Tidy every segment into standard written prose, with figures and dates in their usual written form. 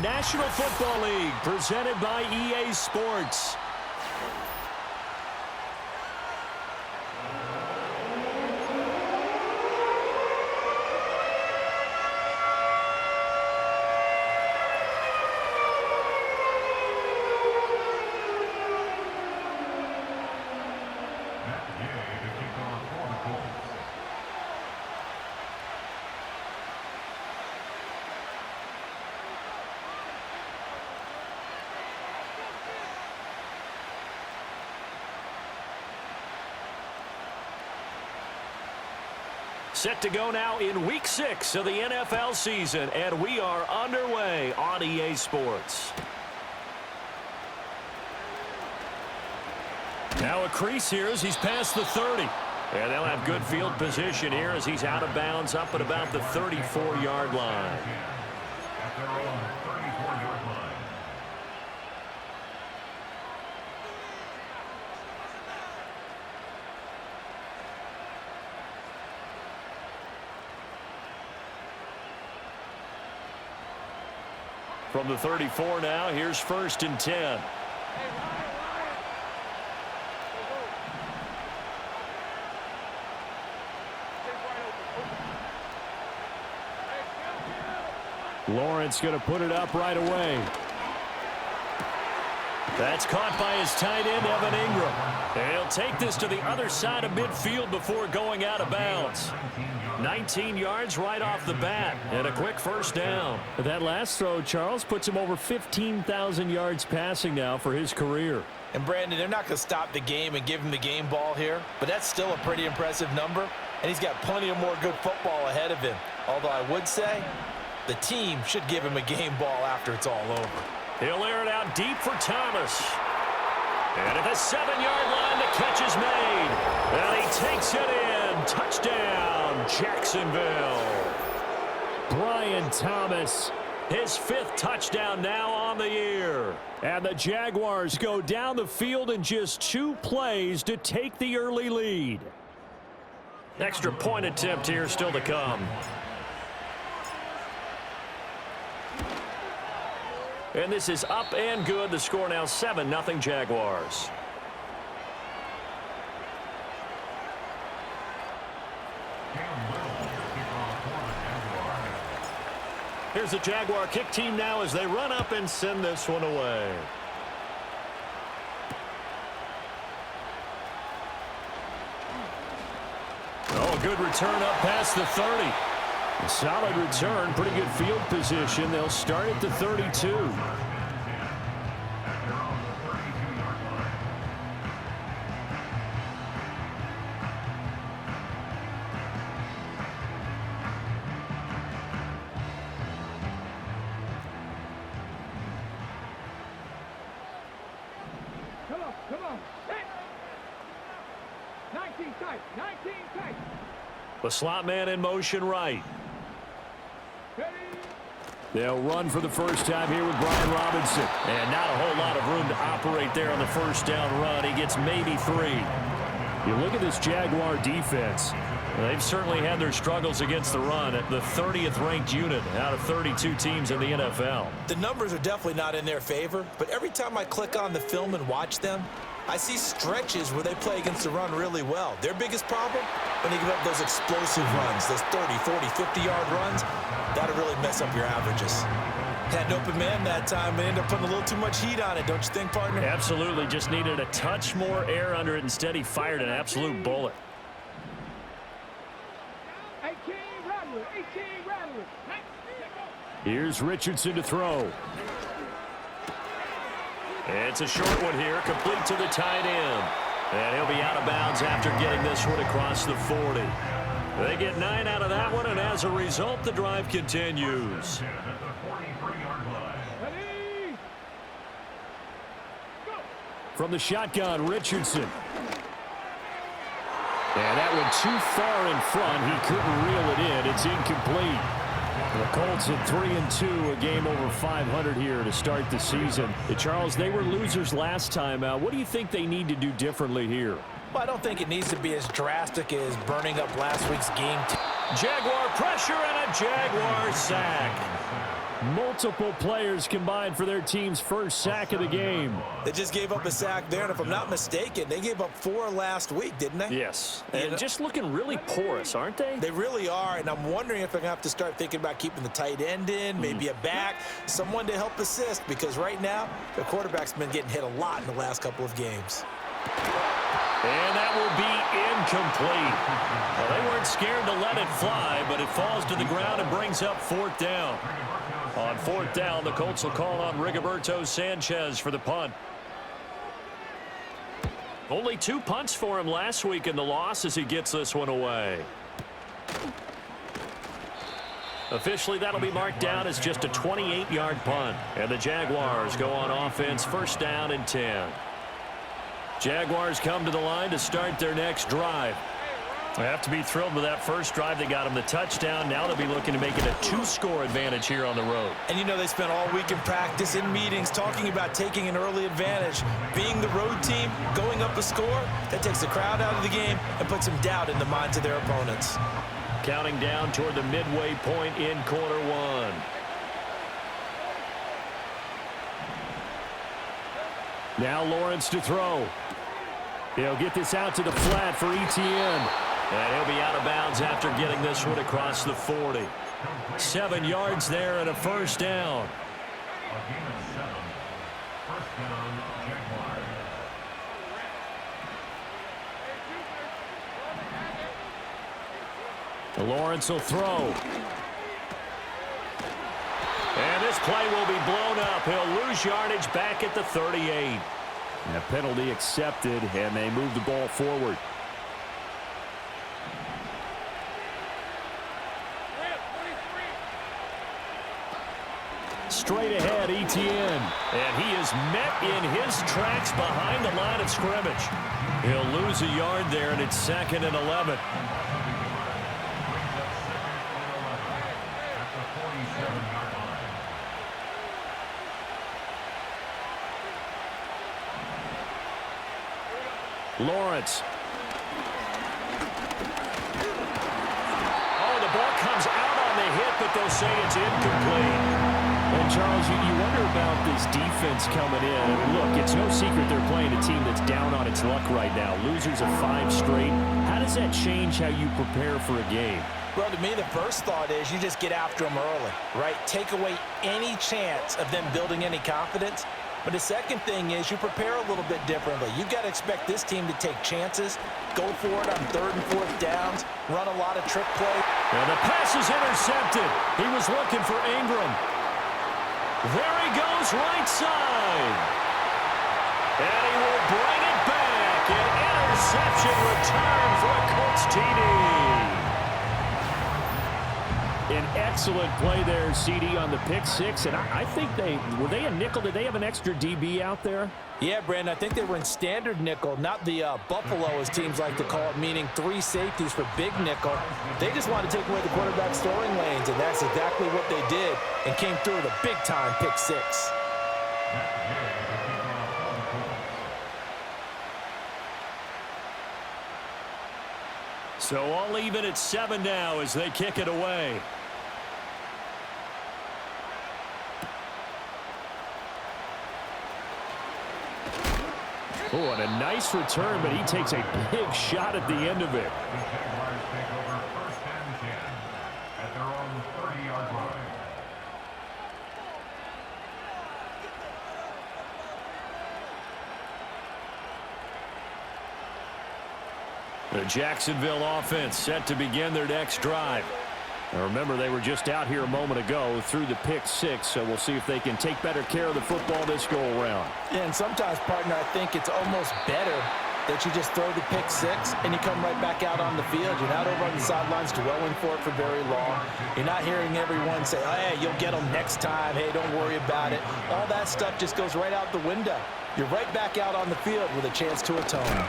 National Football League, presented by EA Sports. Set to go now in Week 6 of the NFL season, and we are underway on EA Sports. Now a crease here as he's past the 30. And they'll have good field position here as he's out of bounds up at about the 34-yard line. From the 34 now, here's 1st and 10. Lawrence going to put it up right away. That's caught by his tight end, Evan Ingram. And he'll take this to the other side of midfield before going out of bounds. 19 yards right off the bat, and a quick first down. That last throw, Charles, puts him over 15,000 yards passing now for his career. And, Brandon, they're not going to stop the game and give him the game ball here, but that's still a pretty impressive number, and he's got plenty of more good football ahead of him. Although I would say the team should give him a game ball after it's all over. He'll air it out deep for Thomas. And at the 7-yard line, the catch is made. And he takes it in. Touchdown, Jacksonville. Brian Thomas, his 5th touchdown now on the year. And the Jaguars go down the field in just 2 plays to take the early lead. Extra point attempt here still to come. And this is up and good. The score now 7-0 Jaguars. Here's the Jaguar kick team now as they run up and send this one away. Oh, a good return up past the 30. A solid return, pretty good field position. They'll start at the 32. Come on. 19 tight. The slot man in motion right. They'll run for the first time here with Brian Robinson. And not a whole lot of room to operate there on the first down run. He gets maybe 3. You look at this Jaguar defense. They've certainly had their struggles against the run at the 30th ranked unit out of 32 teams in the NFL. The numbers are definitely not in their favor, but every time I click on the film and watch them, I see stretches where they play against the run really well. Their biggest problem, when they give up those explosive runs, those 30, 40, 50-yard runs, that'll really mess up your averages. Had an open man that time and ended up putting a little too much heat on it, don't you think, partner? Absolutely. Just needed a touch more air under it. Instead, he fired an absolute bullet. 18 Rattler. Here's Richardson to throw. It's a short one here, complete to the tight end. And he'll be out of bounds after getting this one across the 40. They get 9 out of that one, and as a result, the drive continues. From the shotgun, Richardson. And that one too far in front. He couldn't reel it in. It's incomplete. The Colts at 3-2, a game over 500 here to start the season. Charles, they were losers last time out. What do you think they need to do differently here? Well, I don't think it needs to be as drastic as burning up last week's game. Jaguar pressure and a Jaguar sack. Multiple players combined for their team's first sack of the game. They just gave up a sack there, and if I'm not mistaken, they gave up 4 last week, didn't they? Yes, and just looking really porous, aren't they? They really are, and I'm wondering if they're going to have to start thinking about keeping the tight end in, maybe a back, someone to help assist, because right now, the quarterback's been getting hit a lot in the last couple of games. And that will be incomplete. Well, they weren't scared to let it fly, but it falls to the ground and brings up 4th down. On 4th down, the Colts will call on Rigoberto Sanchez for the punt. Only 2 punts for him last week in the loss as he gets this one away. Officially, that'll be marked down as just a 28-yard punt. And the Jaguars go on offense, 1st down and 10. Jaguars come to the line to start their next drive. They have to be thrilled with that first drive. They got them the touchdown. Now they'll be looking to make it a 2-score advantage here on the road. And you know they spent all week in practice, in meetings, talking about taking an early advantage. Being the road team, going up a score, that takes the crowd out of the game and puts some doubt in the minds of their opponents. Counting down toward the midway point in quarter 1. Now Lawrence to throw. He'll get this out to the flat for Etienne. And he'll be out of bounds after getting this one across the 40. 7 yards there and a 1st down. Lawrence will throw. And this play will be blown up. He'll lose yardage back at the 38. And a penalty accepted, and they move the ball forward. Straight ahead, Etienne. And he is met in his tracks behind the line of scrimmage. He'll lose a yard there, and it's 2nd and 11. Lawrence. Oh, the ball comes out on the hit, but they'll say it's incomplete. And, Charles, you wonder about this defense coming in. I mean, look, it's no secret they're playing a team that's down on its luck right now. Losers of 5 straight. How does that change how you prepare for a game? Well, to me, the first thought is you just get after them early, right? Take away any chance of them building any confidence. But the second thing is you prepare a little bit differently. You've got to expect this team to take chances, go for it on 3rd and 4th downs, run a lot of trick plays. And the pass is intercepted. He was looking for Ingram. There he goes, right side. And he will bring it back. An interception return for a Colts TD. An excellent play there, CD, on the pick 6. And I think were they a nickel? Did they have an extra DB out there? Yeah, Brandon, I think they were in standard nickel, not the Buffalo, as teams like to call it, meaning 3 safeties for big nickel. They just wanted to take away the quarterback's throwing lanes, and that's exactly what they did, and came through with a big-time pick 6. So all even at 7 now as they kick it away. Oh, and a nice return, but he takes a big shot at the end of it. The Jacksonville offense set to begin their next drive. Now remember, they were just out here a moment ago through the pick 6, so we'll see if they can take better care of the football this go-around. Yeah, and sometimes, partner, I think it's almost better that you just throw the pick 6 and you come right back out on the field. You're not over on the sidelines dwelling for it for very long. You're not hearing everyone say, oh, hey, you'll get them next time. Hey, don't worry about it. All that stuff just goes right out the window. You're right back out on the field with a chance to atone.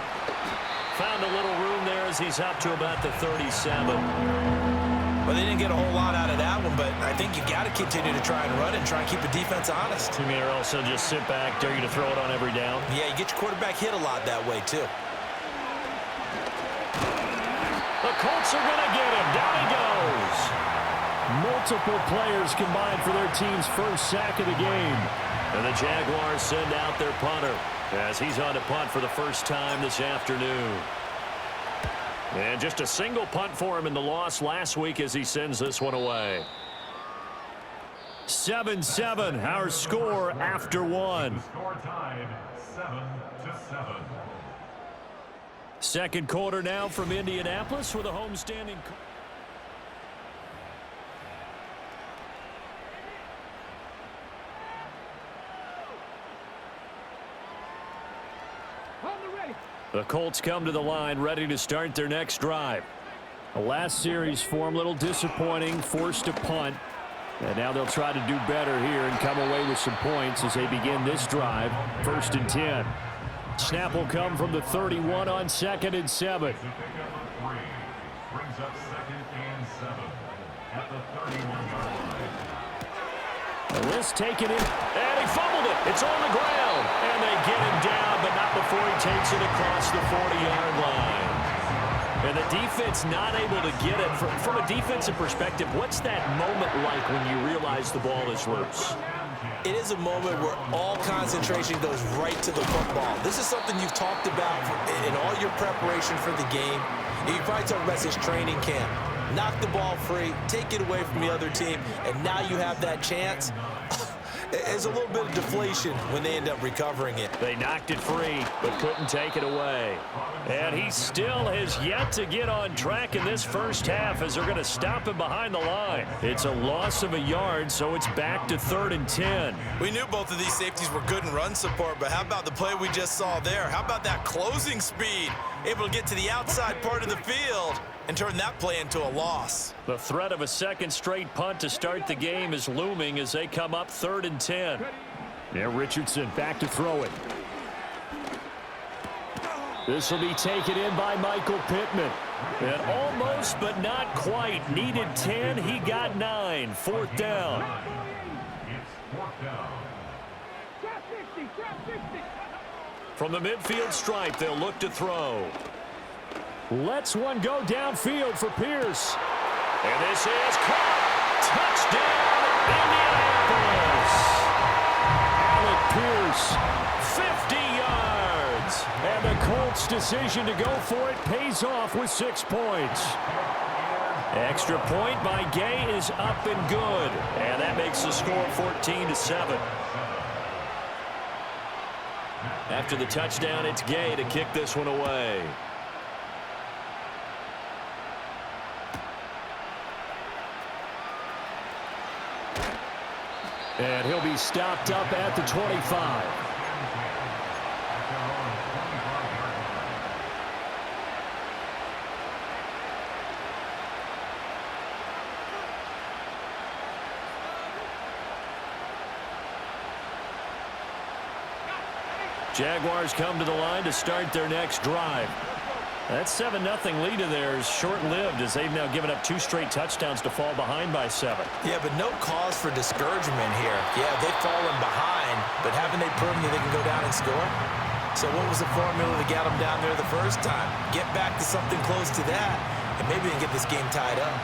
Found a little room there as he's up to about the 37. Well, they didn't get a whole lot out of that one, but I think you got to continue to try and run and try and keep the defense honest. You mean, or also just sit back, dare you to throw it on every down? Yeah, you get your quarterback hit a lot that way, too. The Colts are going to get him. Down he goes. Multiple players combined for their team's first sack of the game. And the Jaguars send out their punter as he's on to punt for the first time this afternoon. And just a single punt for him in the loss last week as he sends this one away. 7-7, our score after one. Score tied 7-7. Second quarter now from Indianapolis with a homestanding. The Colts come to the line ready to start their next drive. The last series for them, a little disappointing, forced to punt. And now they'll try to do better here and come away with some points as they begin this drive. 1st and 10. Snap will come from the 31 on 2nd and 7. Brings up 2nd and 7 at the 31-yard line. And this taken in, and he fumbled it. It's on the ground, and they get him down, but not before he takes it across the 40-yard line. And the defense not able to get it. From a defensive perspective, what's that moment like when you realize the ball is loose? It is a moment where all concentration goes right to the football. This is something you've talked about in all your preparation for the game. You probably talked about this training camp. Knock the ball free, take it away from the other team, and now you have that chance. There's a little bit of deflation when they end up recovering it. They knocked it free, but couldn't take it away. And he still has yet to get on track in this first half as they're going to stop him behind the line. It's a loss of a yard, so it's back to 3rd and 10. We knew both of these safeties were good in run support, but how about the play we just saw there? How about that closing speed? Able to get to the outside part of the field and turn that play into a loss. The threat of a second straight punt to start the game is looming as they come up 3rd and 10. Now Richardson back to throw it. This will be taken in by Michael Pittman. And almost but not quite. Needed 10. He got 9. 4th down. It's 4th down. From the midfield stripe, they'll look to throw. Lets one go downfield for Pierce. And this is caught. Touchdown, Indianapolis. Alec Pierce, 50 yards. And the Colts' decision to go for it pays off with 6 points. Extra point by Gay is up and good. And that makes the score 14-7. After the touchdown, it's Gay to kick this one away. And he'll be stopped up at the 25. Jaguars come to the line to start their next drive. That 7-0 lead of theirs short-lived as they've now given up 2 straight touchdowns to fall behind by 7. Yeah, but no cause for discouragement here. Yeah, they've fallen behind, but haven't they proven that they can go down and score? So what was the formula to get them down there the first time? Get back to something close to that, and maybe they can get this game tied up.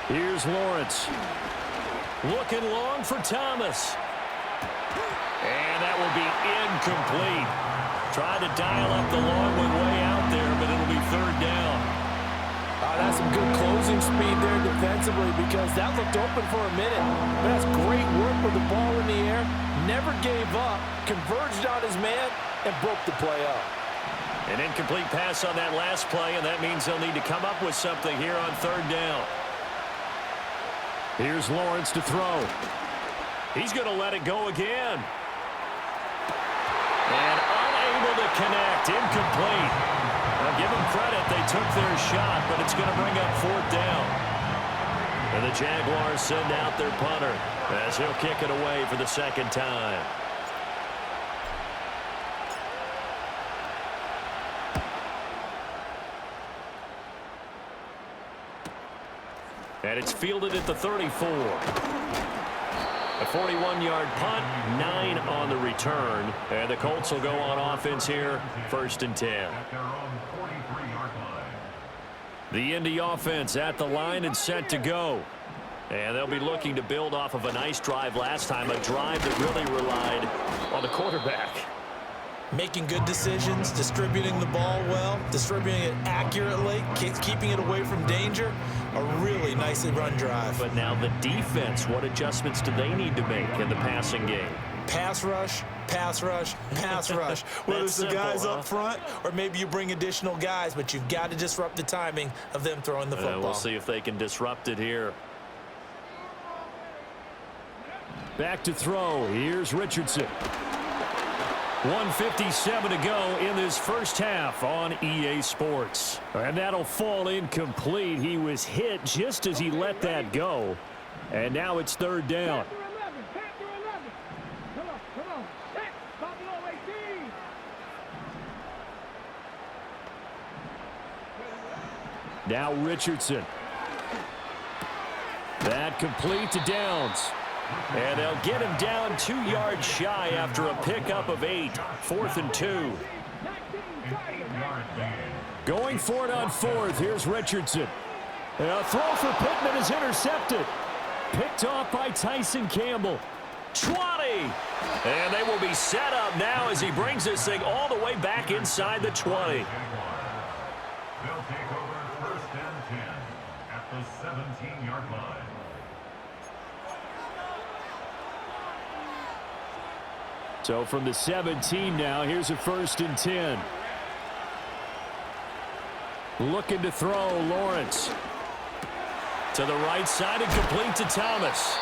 Here's Lawrence. Looking long for Thomas. And that will be incomplete. Tried to dial up the long one way out there, but it'll be 3rd down. That's some good closing speed there defensively because that looked open for a minute. But that's great work with the ball in the air. Never gave up, converged on his man, and broke the play up. An incomplete pass on that last play, and that means they'll need to come up with something here on 3rd down. Here's Lawrence to throw. He's going to let it go again. And unable to connect. Incomplete. Now give them credit. They took their shot, but it's going to bring up 4th down. And the Jaguars send out their punter as he'll kick it away for the 2nd time. And it's fielded at the 34. A 41-yard punt, 9 on the return. And the Colts will go on offense here, 1st and 10. At their own 43-yard line. The Indy offense at the line and set to go. And they'll be looking to build off of a nice drive last time, a drive that really relied on the quarterback. Making good decisions, distributing the ball well, distributing it accurately, keeping it away from danger. A really nicely run drive. But now the defense, what adjustments do they need to make in the passing game? Pass rush, pass rush, pass rush. Whether it's the simple, guys huh? up front or maybe you bring additional guys, but you've got to disrupt the timing of them throwing the football. We'll see if they can disrupt it here. Back to throw. Here's Richardson. 1:57 to go in this first half on EA Sports. And that'll fall incomplete. He was hit just as he let that go. And now it's 3rd down. Pass through 11. Pass through 11. Come on, come on. Set. Buffalo 18. Now Richardson. That complete to Downs. And they'll get him down 2 yards shy after a pickup of 8. 4th and 2. Going for it on 4th. Here's Richardson. And a throw for Pittman is intercepted. Picked off by Tyson Campbell. 20. And they will be set up now as he brings this thing all the way back inside the 20. They'll take over 1st and 10 at the 17-yard line. So from the 17 now, here's a 1st and 10. Looking to throw, Lawrence. To the right side and complete to Thomas.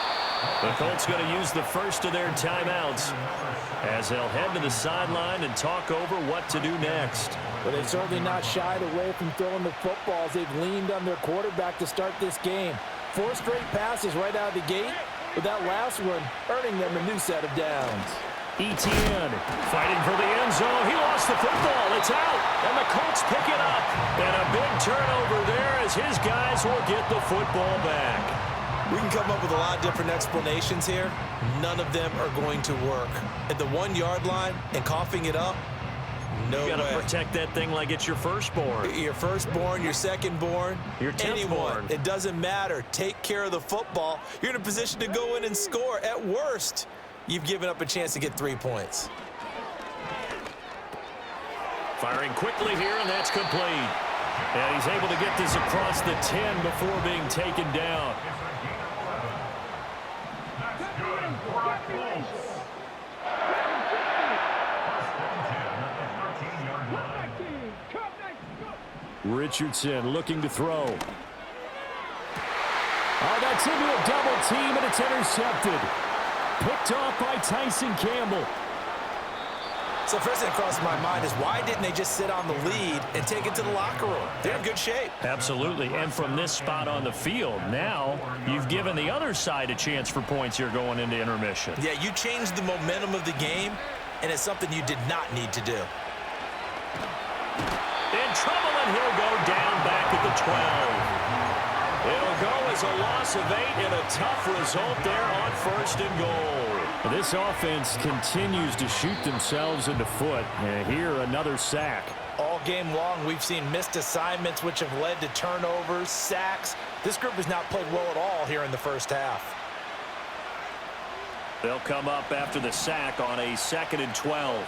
The Colts going to use the first of their timeouts as they'll head to the sideline and talk over what to do next. But they've certainly not shied away from throwing the footballs. They've leaned on their quarterback to start this game. 4 straight passes right out of the gate, with that last one earning them a new set of downs. Etienne fighting for the end zone. He lost the football. It's out. And the Colts pick it up. And a big turnover there as his guys will get the football back. We can come up with a lot of different explanations here. None of them are going to work. At the 1-yard line and coughing it up, no way. You got to protect that thing like it's your firstborn. Your firstborn, your secondborn, Your anyone. 10th-born. It doesn't matter. Take care of the football. You're in a position to go in and score. At worst, you've given up a chance to get 3 points. Firing quickly here, and that's complete. And he's able to get this across the 10 before being taken down. That's good for our Colts. 1st and 10 at the 13-yard line. Come next. Go. Richardson looking to throw. Oh, that's into a double team, and it's intercepted. Picked off by Tyson Campbell. So first thing that crosses my mind is why didn't they just sit on the lead and take it to the locker room? They're in good shape. Absolutely, and from this spot on the field, now you've given the other side a chance for points here going into intermission. Yeah, you changed the momentum of the game, and it's something you did not need to do. In trouble, and he'll go down back at the 12. It'll go as a loss of 8 and a tough result there on 1st and goal. This offense continues to shoot themselves in the foot. And here, another sack. All game long, we've seen missed assignments, which have led to turnovers, sacks. This group has not played well at all here in the first half. They'll come up after the sack on a 2nd and 12.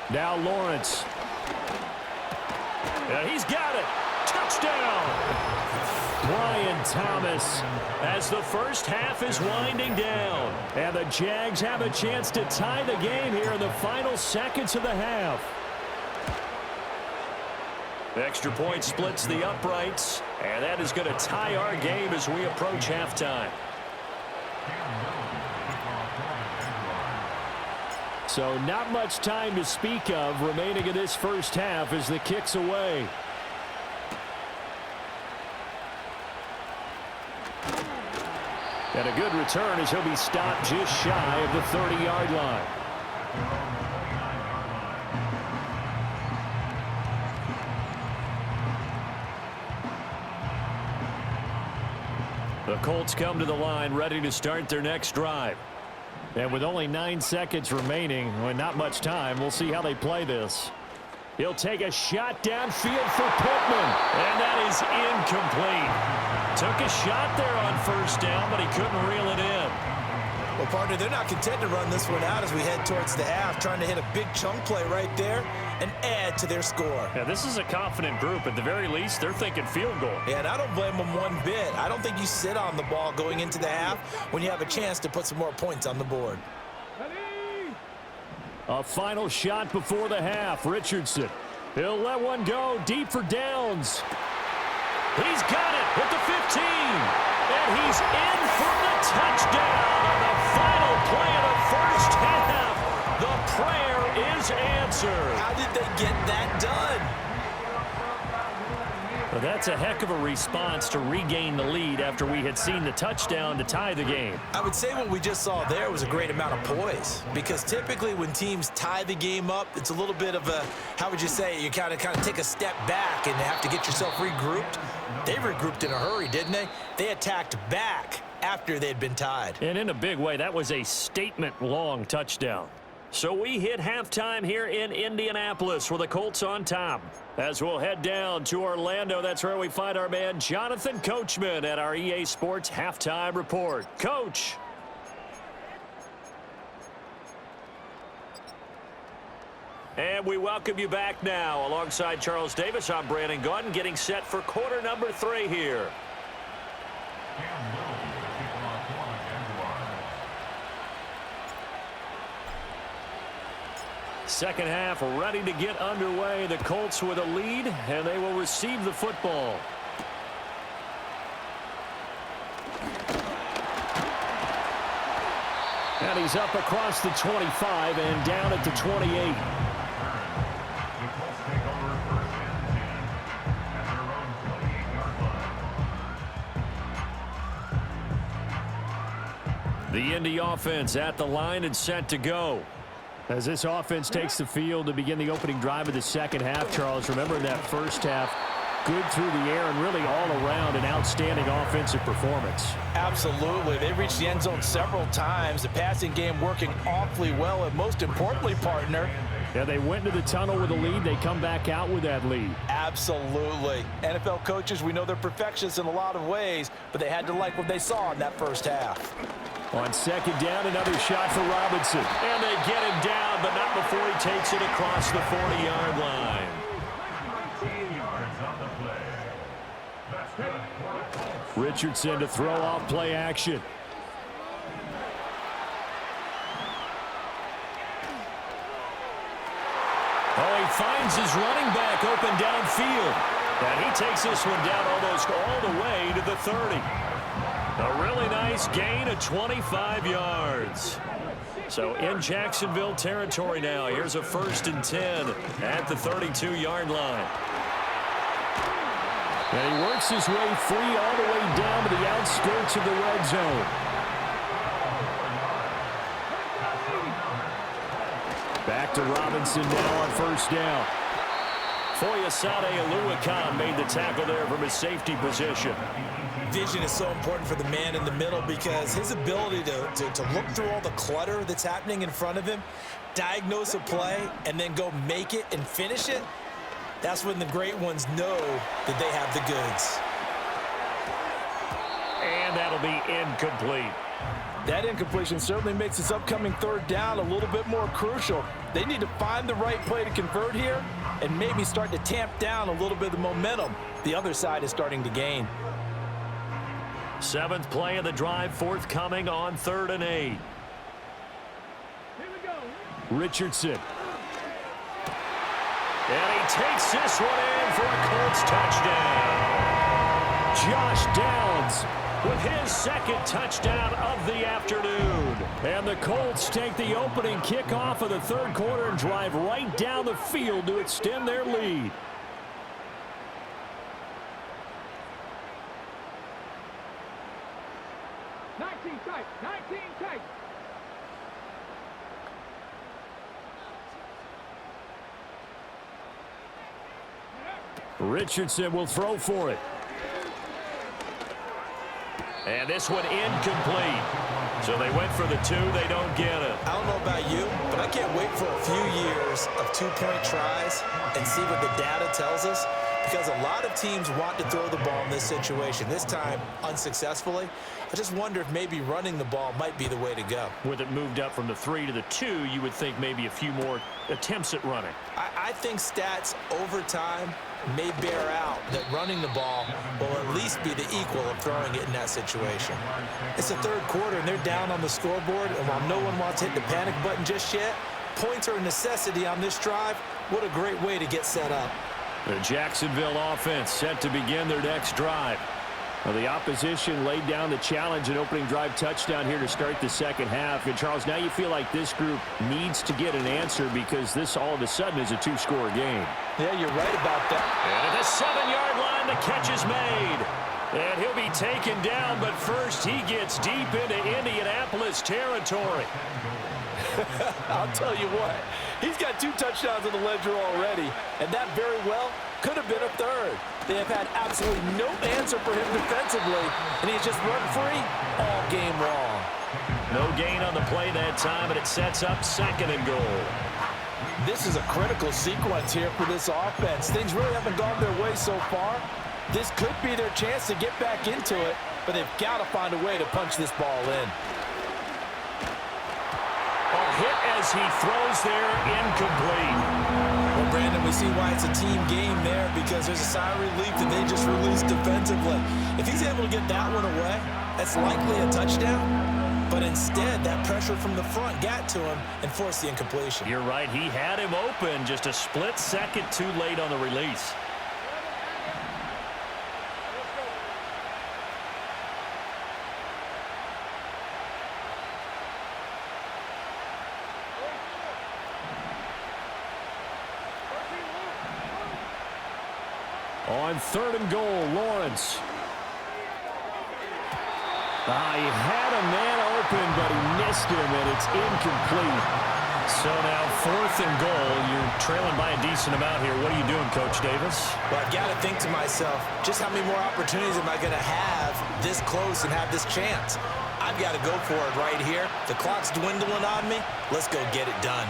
Now Lawrence. And he's got it. Touchdown. Brian Thomas as the first half is winding down. And the Jags have a chance to tie the game here in the final seconds of the half. Extra point splits the uprights. And that is going to tie our game as we approach halftime. So not much time to speak of remaining in this first half as the kick's away. And a good return as he'll be stopped just shy of the 30-yard line. The Colts come to the line ready to start their next drive. And with only 9 seconds remaining, well, not much time, we'll see how they play this. He'll take a shot downfield for Pittman, and that is incomplete. Took a shot there on first down, but he couldn't reel it in. Well, partner, they're not content to run this one out as we head towards the half, trying to hit a big chunk play right there and add to their score. Yeah, this is a confident group. At the very least, they're thinking field goal. Yeah, and I don't blame them one bit. I don't think you sit on the ball going into the half when you have a chance to put some more points on the board. A final shot before the half. Richardson. He'll let one go deep for Downs. He's got it at the 15. And he's in for the touchdown on the final play of the first half. The prayer is answered. How did they get that done? Well, that's a heck of a response to regain the lead after we had seen the touchdown to tie the game. I would say what we just saw there was a great amount of poise, because typically when teams tie the game up, it's a little bit of a, how would you say, you kind of take a step back and have to get yourself regrouped. They regrouped in a hurry, didn't they? They attacked back after they'd been tied. And in a big way, that was a statement-long touchdown. So we hit halftime here in Indianapolis with the Colts on top. As we'll head down to Orlando, that's where we find our man Jonathan Coachman at our EA Sports Halftime Report. Coach. And we welcome you back now. Alongside Charles Davis, I'm Brandon Gunn, getting set for quarter number 3 here. Second half ready to get underway. The Colts with a lead, and they will receive the football. And he's up across the 25 and down at the 28. The Indy offense at the line and set to go. As this offense takes the field to begin the opening drive of the second half, Charles, remember in that first half, good through the air and really all around an outstanding offensive performance. Absolutely. They reached the end zone several times. The passing game working awfully well, and most importantly, partner, yeah, they went into the tunnel with a lead. They come back out with that lead. Absolutely. NFL coaches, we know they're perfectionists in a lot of ways, but they had to like what they saw in that first half. On second down, another shot for Robinson. And they get him down, but not before he takes it across the 40-yard line. Richardson to throw off play action. Oh, he finds his running back open downfield. And he takes this one down almost all the way to the 30. A really nice gain of 25 yards. So in Jacksonville territory now. Here's a 1st and 10 at the 32-yard line. And he works his way free all the way down to the outskirts of the red zone. Back to Robinson now on 1st down. Foyesade Oluwakan made the tackle there from his safety position. Vision is so important for the man in the middle, because his ability to look through all the clutter that's happening in front of him, diagnose a play, and then go make it and finish it, that's when the great ones know that they have the goods. And that'll be incomplete. That incompletion certainly makes this upcoming 3rd down a little bit more crucial. They need to find the right play to convert here and maybe start to tamp down a little bit of the momentum the other side is starting to gain. 7th play of the drive forthcoming on 3rd and 8. Here we go. Richardson. And he takes this one in for a Colts touchdown. Josh Downs with his 2nd touchdown of the afternoon. And the Colts take the opening kickoff of the 3rd quarter and drive right down the field to extend their lead. Richardson will throw for it. And this one incomplete. So they went for the 2. They don't get it. I don't know about you, but I can't wait for a few years of two-point tries and see what the data tells us, because a lot of teams want to throw the ball in this situation, this time unsuccessfully. I just wonder if maybe running the ball might be the way to go. With it moved up from the 3 to the 2, you would think maybe a few more attempts at running. I think stats over time may bear out that running the ball will at least be the equal of throwing it in that situation. It's the third quarter, and they're down on the scoreboard, and while no one wants to hit the panic button just yet, points are a necessity on this drive. What a great way to get set up. The Jacksonville offense set to begin their next drive. Well, the opposition laid down the challenge and opening drive touchdown here to start the second half. And, Charles, now you feel like this group needs to get an answer because this all of a sudden is a 2-score game. Yeah, you're right about that. And at the 7-yard line, the catch is made. And he'll be taken down, but first he gets deep into Indianapolis territory. I'll tell you what, he's got 2 touchdowns on the ledger already, and that very well could have been a third. They have had absolutely no answer for him defensively, and he's just run free all game long. No gain on the play that time, and it sets up 2nd and goal. This is a critical sequence here for this offense. Things really haven't gone their way so far. This could be their chance to get back into it, but they've got to find a way to punch this ball in. A hit as he throws there, incomplete. Well, Brandon, we see why it's a team game there, because there's a sigh of relief that they just released defensively. If he's able to get that one away, that's likely a touchdown. But instead, that pressure from the front got to him and forced the incompletion. You're right. He had him open, just a split second too late on the release. On 3rd and goal, Lawrence. He had a man open, but he missed him, and it's incomplete. So now 4th and goal. You're trailing by a decent amount here. What are you doing, Coach Davis? Well, I've got to think to myself, just how many more opportunities am I going to have this close and have this chance? I've got to go for it right here. The clock's dwindling on me. Let's go get it done.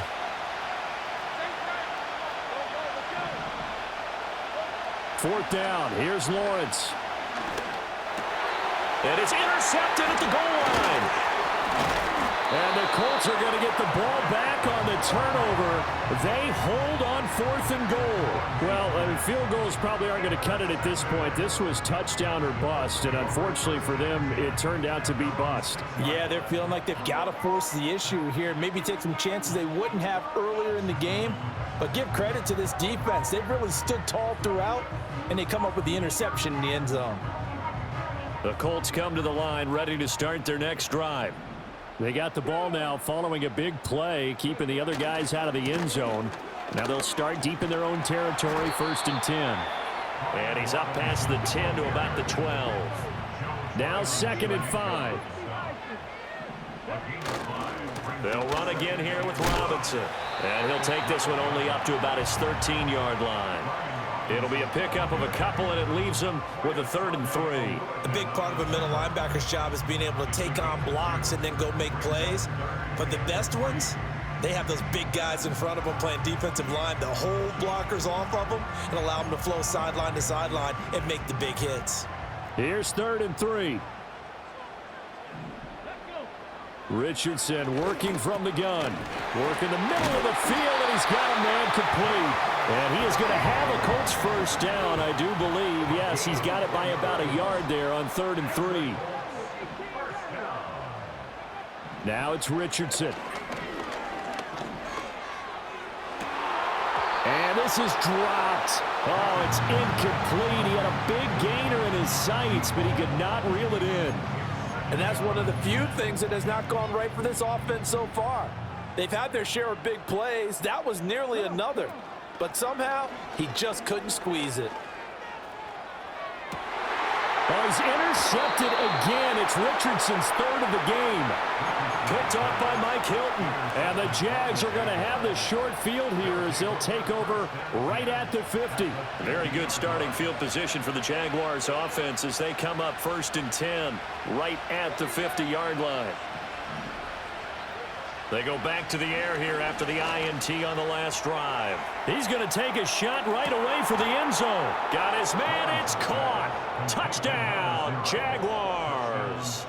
Fourth down. Here's Lawrence. And it's intercepted at the goal line. And the Colts are going to get the ball back on the turnover. They hold on 4th and goal. Well, field goals probably aren't going to cut it at this point. This was touchdown or bust, and unfortunately for them, it turned out to be bust. Yeah, they're feeling like they've got to force the issue here. Maybe take some chances they wouldn't have earlier in the game. But give credit to this defense. They've really stood tall throughout, and they come up with the interception in the end zone. The Colts come to the line ready to start their next drive. They got the ball now following a big play, keeping the other guys out of the end zone. Now they'll start deep in their own territory, 1st and 10. And he's up past the 10 to about the 12. Now 2nd and 5. They'll run again here with Robinson. And he'll take this one only up to about his 13-yard line. It'll be a pickup of a couple, and it leaves him with a 3rd and 3. A big part of a middle linebacker's job is being able to take on blocks and then go make plays. But the best ones, they have those big guys in front of them playing defensive line to hold blockers off of them and allow them to flow sideline to sideline and make the big hits. Here's 3rd and 3. Richardson working from the gun. Work in the middle of the field, and he's got a man complete. And he is going to have a Colts first down, I do believe. Yes, he's got it by about a yard there on 3rd and 3. Now it's Richardson. And this is dropped. Oh, it's incomplete. He had a big gainer in his sights, but he could not reel it in. And that's one of the few things that has not gone right for this offense so far. They've had their share of big plays. That was nearly another. But somehow, he just couldn't squeeze it. Oh, he's intercepted again. It's Richardson's 3rd of the game. picked off by Mike Hilton. And the Jags are going to have the short field here as they'll take over right at the 50. Very good starting field position for the Jaguars offense as they come up 1st and 10 right at the 50-yard line. They go back to the air here after the INT on the last drive. He's going to take a shot right away for the end zone. Got his man. It's caught. Touchdown, Jaguars.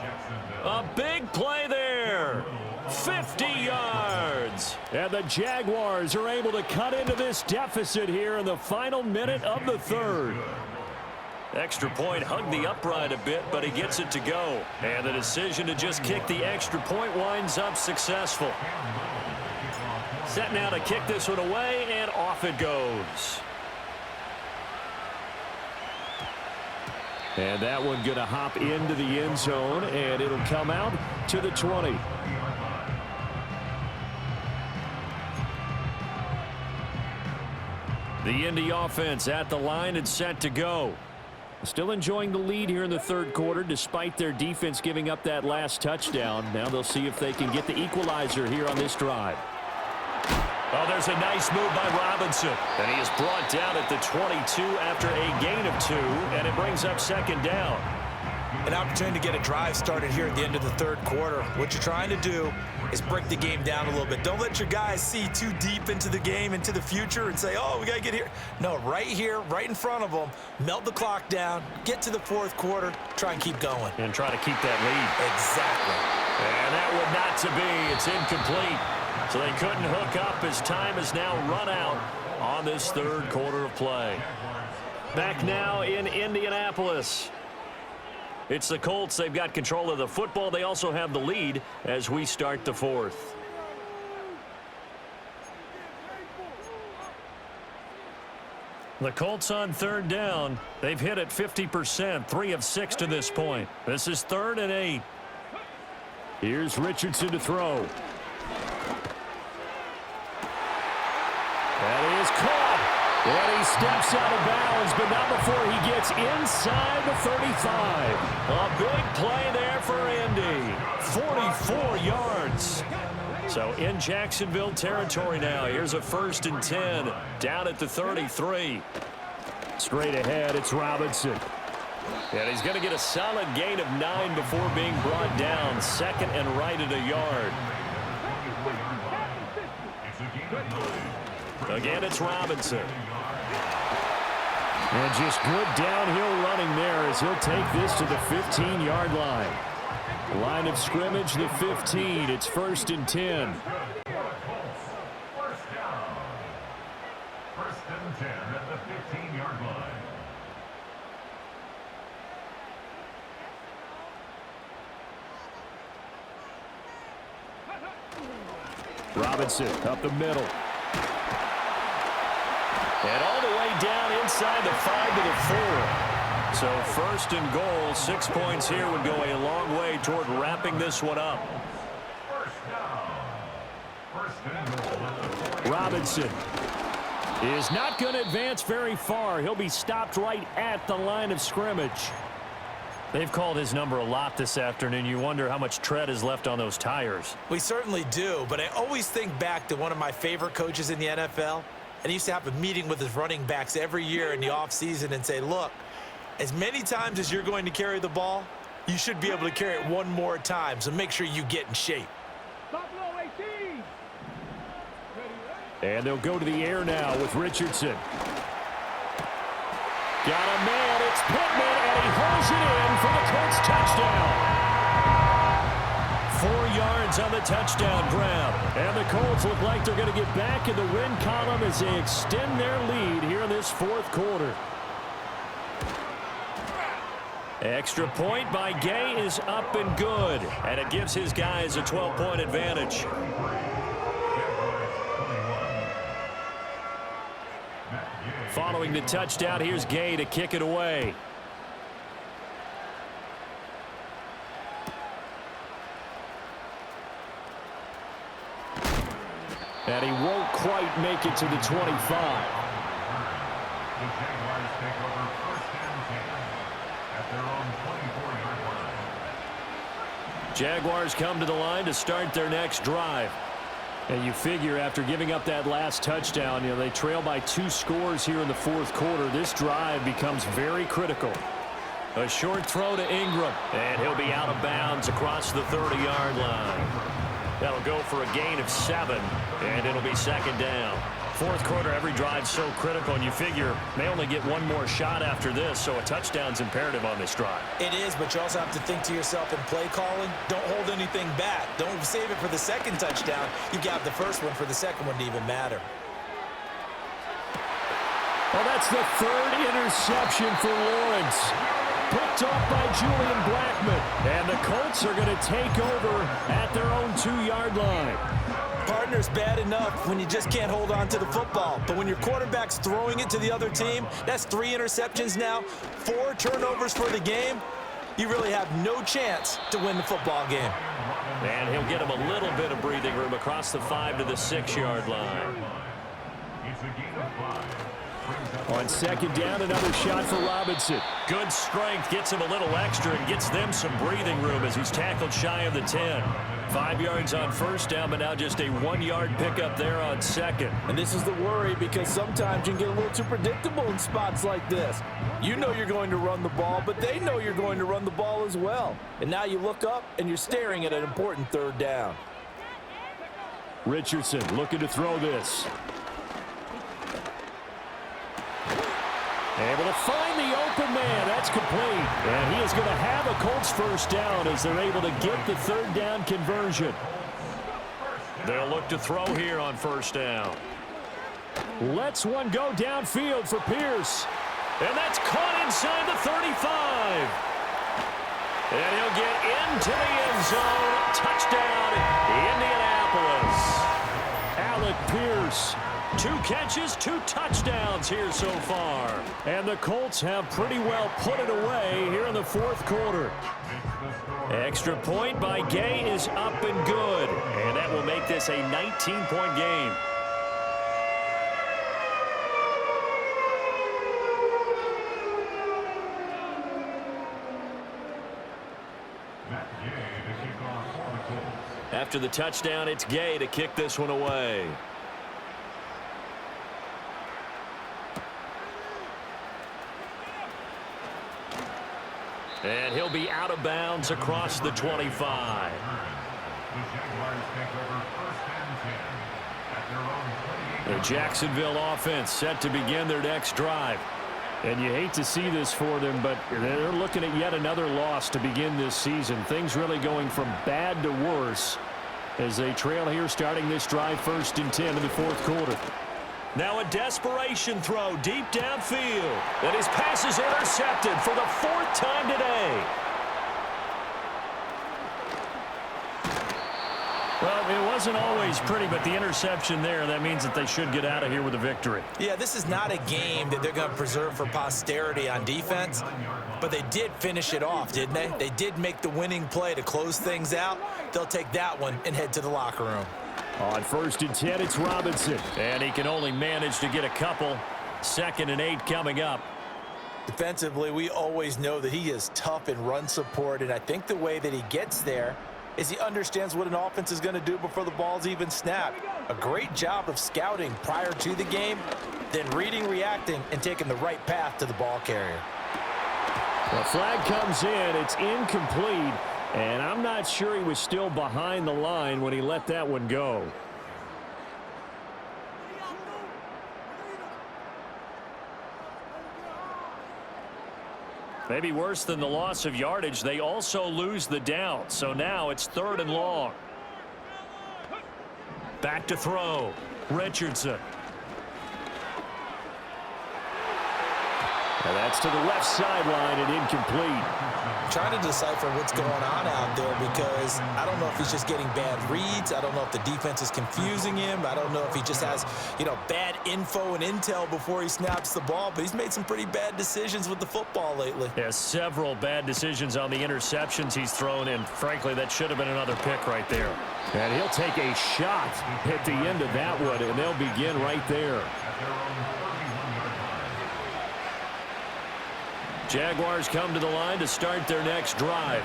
A big play there. 50 yards. And the Jaguars are able to cut into this deficit here in the final minute of the third. Extra point hugged the upright a bit, but he gets it to go. And the decision to just kick the extra point winds up successful. Set now to kick this one away, and off it goes. And that one going to hop into the end zone, and it'll come out to the 20. The Indy offense at the line and set to go. Still enjoying the lead here in the third quarter despite their defense giving up that last touchdown. Now they'll see if they can get the equalizer here on this drive. Oh, there's a nice move by Robinson. And he is brought down at the 22 after a gain of 2, and it brings up 2nd down. An opportunity to get a drive started here at the end of the third quarter. What you're trying to do is break the game down a little bit. Don't let your guys see too deep into the game, into the future, and say, oh, we got to get here. No, right here, right in front of them, melt the clock down, get to the fourth quarter, try and keep going. And try to keep that lead. Exactly. And that would not to be. It's incomplete. So they couldn't hook up as time is now run out on this third quarter of play. Back now in Indianapolis. It's the Colts. They've got control of the football. They also have the lead as we start the fourth. The Colts on 3rd down. They've hit it 50%, 3 of 6 to this point. This is 3rd and 8. Here's Richardson to throw. That is caught. And he steps out of bounds, but not before he gets inside the 35. A big play there for Indy. 44 yards. So in Jacksonville territory now. Here's a 1st and 10 down at the 33. Straight ahead, it's Robinson. And he's going to get a solid gain of 9 before being brought down. 2nd and right at a yard. Again, it's Robinson. And just good downhill running there as he'll take this to the 15-yard line. Line of scrimmage, the 15. It's 1st and 10. First down. 1st and 10 at the 15-yard line. Robinson up the middle. And all the way down inside the 5 to the 4. So 1st and goal, 6 points here would go a long way toward wrapping this one up. Robinson is not going to advance very far. He'll be stopped right at the line of scrimmage. They've called his number a lot this afternoon. You wonder how much tread is left on those tires. We certainly do, but I always think back to one of my favorite coaches in the NFL. And he used to have a meeting with his running backs every year in the offseason and say, look, as many times as you're going to carry the ball, you should be able to carry it one more time, so make sure you get in shape. And they'll go to the air now with Richardson. Got a man, it's Pittman, and he holds it in for the Colts touchdown. 4 yards on the touchdown grab. And the Colts look like they're going to get back in the win column as they extend their lead here in this fourth quarter. Extra point by Gay is up and good. And it gives his guys a 12-point advantage. Following the touchdown, here's Gay to kick it away. And he won't quite make it to the 25. The Jaguars take over 1st and 10 at their own 24-yard Jaguars come to the line to start their next drive. And you figure after giving up that last touchdown, they trail by 2 scores here in the fourth quarter. This drive becomes very critical. A short throw to Ingram, and he'll be out of bounds across the 30-yard line. That'll go for a gain of 7, and it'll be second down. Fourth quarter, every drive's so critical, and you figure they only get one more shot after this, so a touchdown's imperative on this drive. It is, but you also have to think to yourself in play calling, don't hold anything back. Don't save it for the second touchdown. You got the first one for the second one to even matter. Well, that's the 3rd interception for Lawrence. Picked off by Julian Blackmon, and the Colts are going to take over at their own 2-yard line. Partner's bad enough when you just can't hold on to the football. But when your quarterback's throwing it to the other team, that's 3 interceptions now, 4 turnovers for the game. You really have no chance to win the football game. And he'll get him a little bit of breathing room across the 5 to the 6-yard line. It's a gain of 5. On second down, another shot for Robinson. Good strength, gets him a little extra and gets them some breathing room as he's tackled shy of the 10. 5 yards on first down, but now just a 1-yard pickup there on second. And this is the worry because sometimes you can get a little too predictable in spots like this. You know you're going to run the ball, but they know you're going to run the ball as well. And now you look up and you're staring at an important 3rd down. Richardson looking to throw this. Able to find the open man. That's complete. And he is going to have a Colts first down as they're able to get the 3rd down conversion. They'll look to throw here on first down. Lets one go downfield for Pierce. And that's caught inside the 35. And he'll get into the end zone. Touchdown, Indianapolis. Alec Pierce. 2 catches, 2 touchdowns here so far. And the Colts have pretty well put it away here in the fourth quarter. Extra point by Gay is up and good. And that will make this a 19-point game. After the touchdown, it's Gay to kick this one away. And he'll be out of bounds across the 25. The Jaguars take over 1st and 10 at their own 28. The Jacksonville offense set to begin their next drive. And you hate to see this for them, but they're looking at yet another loss to begin this season. Things really going from bad to worse as they trail here starting this drive 1st and 10 in the fourth quarter. Now a desperation throw deep downfield. And his pass is intercepted for the 4th time today. Well, it wasn't always pretty, but the interception there, that means that they should get out of here with a victory. Yeah, this is not a game that they're going to preserve for posterity on defense, but they did finish it off, didn't they? They did make the winning play to close things out. They'll take that one and head to the locker room. On 1st and 10, it's Robinson. And he can only manage to get a couple. 2nd and 8 coming up. Defensively, we always know that he is tough in run support, and I think the way that he gets there is he understands what an offense is going to do before the ball's even snapped. A great job of scouting prior to the game, then reading, reacting, and taking the right path to the ball carrier. The flag comes in. It's incomplete. And I'm not sure he was still behind the line when he let that one go. Maybe worse than the loss of yardage, they also lose the down. So now it's 3rd and long. Back to throw. Richardson. And that's to the left sideline and incomplete. Trying to decipher what's going on out there because I don't know if he's just getting bad reads. I don't know if the defense is confusing him. I don't know if he just has, bad info and intel before he snaps the ball. But he's made some pretty bad decisions with the football lately. Yeah, several bad decisions on the interceptions he's thrown in. Frankly, that should have been another pick right there. And he'll take a shot at the end of that one, and they'll begin right there. Jaguars come to the line to start their next drive.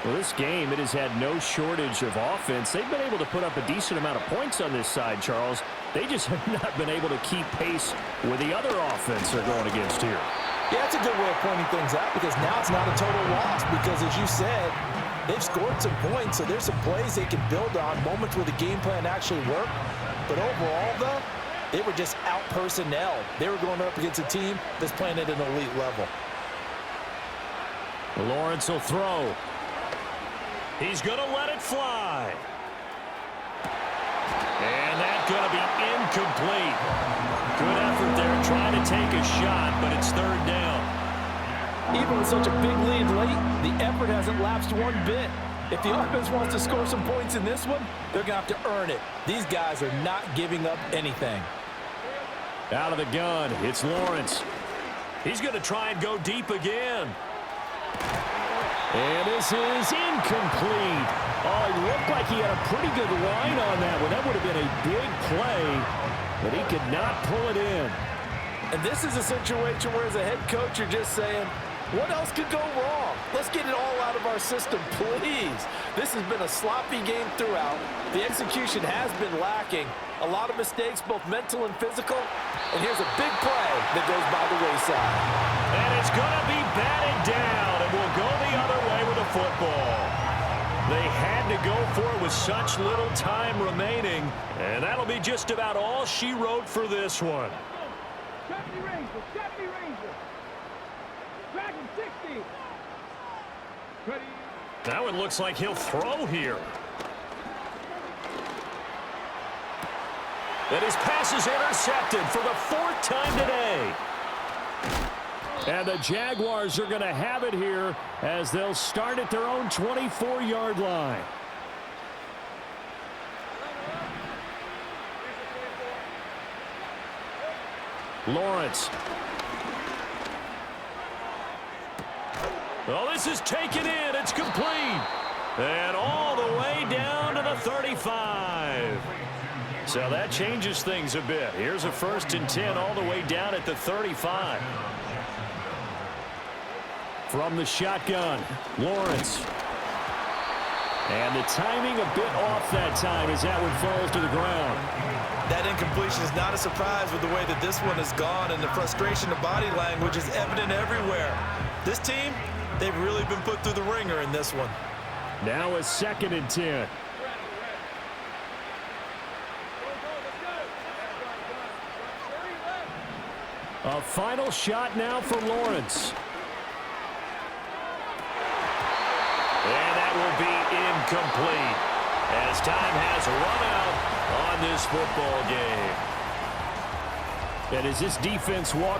Well, this game, it has had no shortage of offense. They've been able to put up a decent amount of points on this side, Charles. They just have not been able to keep pace with the other offense they're going against here. Yeah, that's a good way of pointing things out because now it's not a total loss because, as you said, they've scored some points, so there's some plays they can build on, moments where the game plan actually worked. But overall, though, they were just out-personnel. They were going up against a team that's playing at an elite level. Lawrence will throw. He's going to let it fly. And that's going to be incomplete. Good effort there trying to take a shot, but it's third down. Even with such a big lead late, the effort hasn't lapsed one bit. If the offense wants to score some points in this one, they're going to have to earn it. These guys are not giving up anything. Out of the gun, it's Lawrence. He's going to try and go deep again. And this is incomplete. Oh, it looked like he had a pretty good line on that one. That would have been a big play, but he could not pull it in. And this is a situation where, as a head coach, you're just saying, what else could go wrong? Let's get it all out of our system, please. This has been a sloppy game throughout. The execution has been lacking. A lot of mistakes, both mental and physical. And here's a big play that goes by the wayside. And it's going to be batted down, and we'll go the other way with the football. They had to go for it with such little time remaining, and that'll be just about all she wrote for this one. 70 Rangers, 70 Rangers. Dragon 60. Ready. Now it looks like he'll throw here. And his pass is intercepted for the fourth time today. And the Jaguars are going to have it here as they'll start at their own 24-yard line. Lawrence. Oh, this is taken in. It's complete. And all the way down to the 35. So that changes things a bit. Here's a 1st and 10 all the way down at the 35. From the shotgun, Lawrence. And the timing a bit off that time as that one falls to the ground. That incompletion is not a surprise with the way that this one has gone, and the frustration of body language is evident everywhere. This team, they've really been put through the ringer in this one. Now a 2nd and 10. A final shot now for Lawrence. And that will be incomplete as time has run out on this football game. And as this defense walks